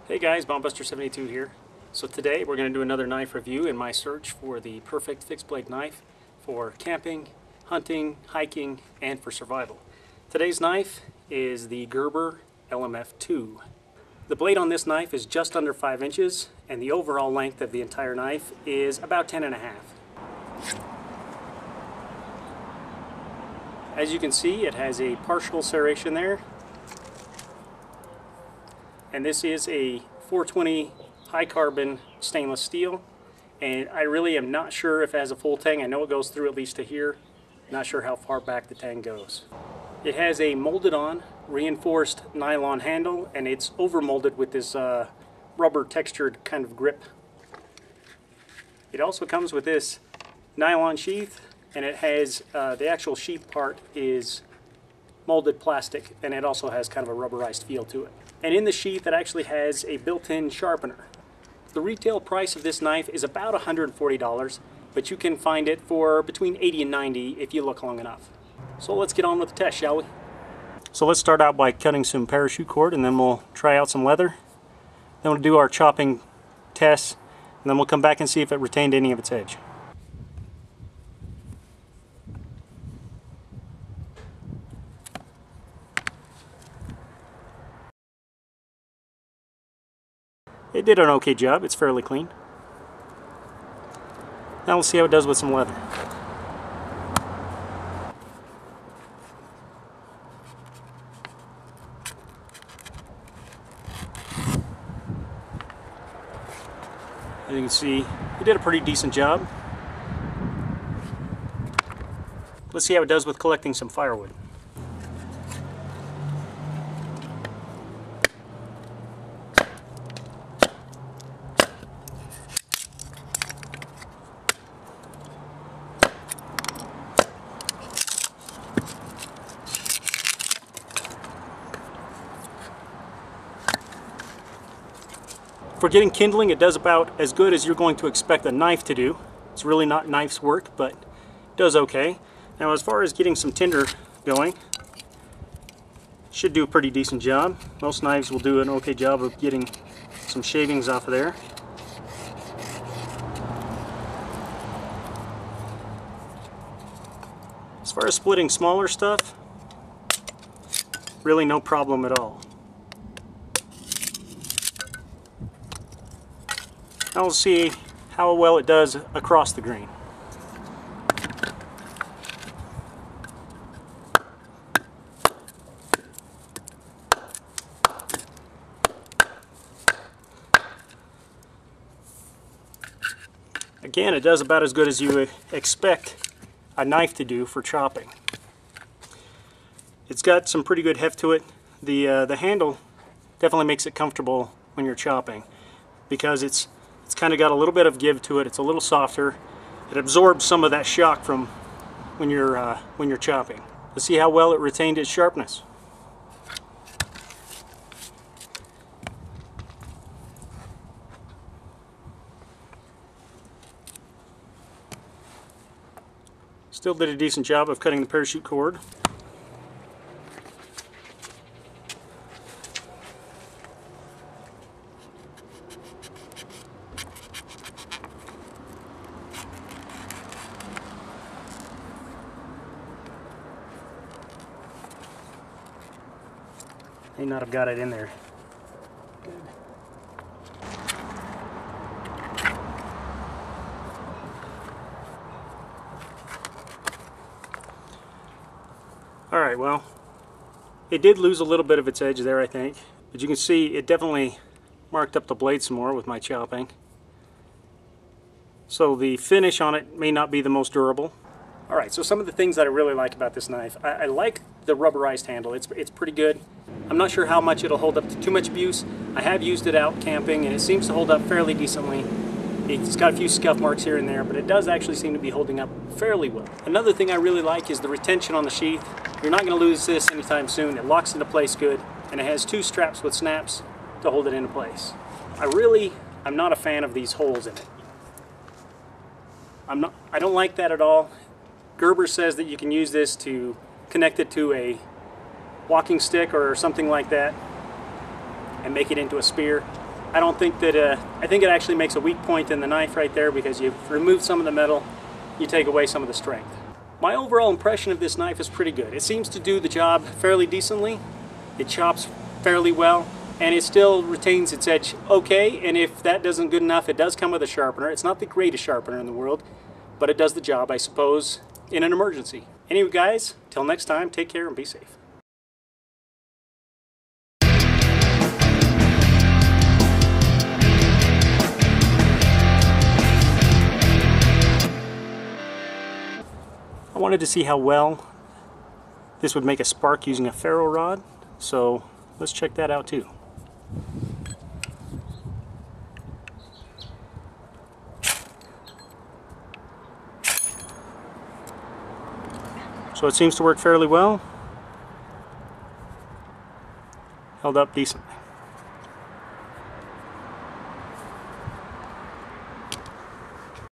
Hey guys, Bombbuster72 here. So today we're going to do another knife review in my search for the perfect fixed blade knife for camping, hunting, hiking, and for survival. Today's knife is the Gerber LMF II. The blade on this knife is just under 5 inches and the overall length of the entire knife is about 10.5. As you can see, it has a partial serration there. And this is a 420 high carbon stainless steel, and I really am not sure if it has a full tang. I know it goes through at least to here. Not sure how far back the tang goes. It has a molded on reinforced nylon handle, and it's over molded with this rubber textured kind of grip. It also comes with this nylon sheath, and it has the actual sheath part is molded plastic, and it also has kind of a rubberized feel to it. And in the sheath it actually has a built-in sharpener. The retail price of this knife is about $140, but you can find it for between $80 and $90 if you look long enough. So let's get on with the test, shall we? So let's start out by cutting some parachute cord, and then we'll try out some leather. Then we'll do our chopping tests, and then we'll come back and see if it retained any of its edge. It did an okay job. It's fairly clean. Now we'll see how it does with some leather. As you can see, it did a pretty decent job. Let's see how it does with collecting some firewood. For getting kindling, it does about as good as you're going to expect a knife to do. It's really not knife's work, but it does okay. Now as far as getting some tinder going, it should do a pretty decent job. Most knives will do an okay job of getting some shavings off of there. As far as splitting smaller stuff, really no problem at all. Now we'll see how well it does across the grain. Again, it does about as good as you would expect a knife to do for chopping. It's got some pretty good heft to it. The handle definitely makes it comfortable when you're chopping because it's kind of got a little bit of give to it. It's a little softer. It absorbs some of that shock from when you're chopping. Let's see how well it retained its sharpness. Still did a decent job of cutting the parachute cord. May not have got it in there. Good. Alright, well, it did lose a little bit of its edge there, I think. But you can see it definitely marked up the blade some more with my chopping. So the finish on it may not be the most durable. Alright, so some of the things that I really like about this knife. I like the rubberized handle. It's pretty good. I'm not sure how much it'll hold up to too much abuse. I have used it out camping and it seems to hold up fairly decently. It's got a few scuff marks here and there, but it does actually seem to be holding up fairly well. Another thing I really like is the retention on the sheath. You're not going to lose this anytime soon. It locks into place good, and it has 2 straps with snaps to hold it into place. I'm not a fan of these holes in it. I don't like that at all. Gerber says that you can use this to connect it to a walking stick or something like that and make it into a spear. I don't think that, I think it actually makes a weak point in the knife right there because you've removed some of the metal, you take away some of the strength. My overall impression of this knife is pretty good. It seems to do the job fairly decently. It chops fairly well, and it still retains its edge okay, and if that doesn't good enough, it does come with a sharpener. It's not the greatest sharpener in the world, but it does the job, I suppose, in an emergency. Anyway guys, till next time, take care and be safe. I wanted to see how well this would make a spark using a ferro rod, so let's check that out too. So it seems to work fairly well. Held up decently.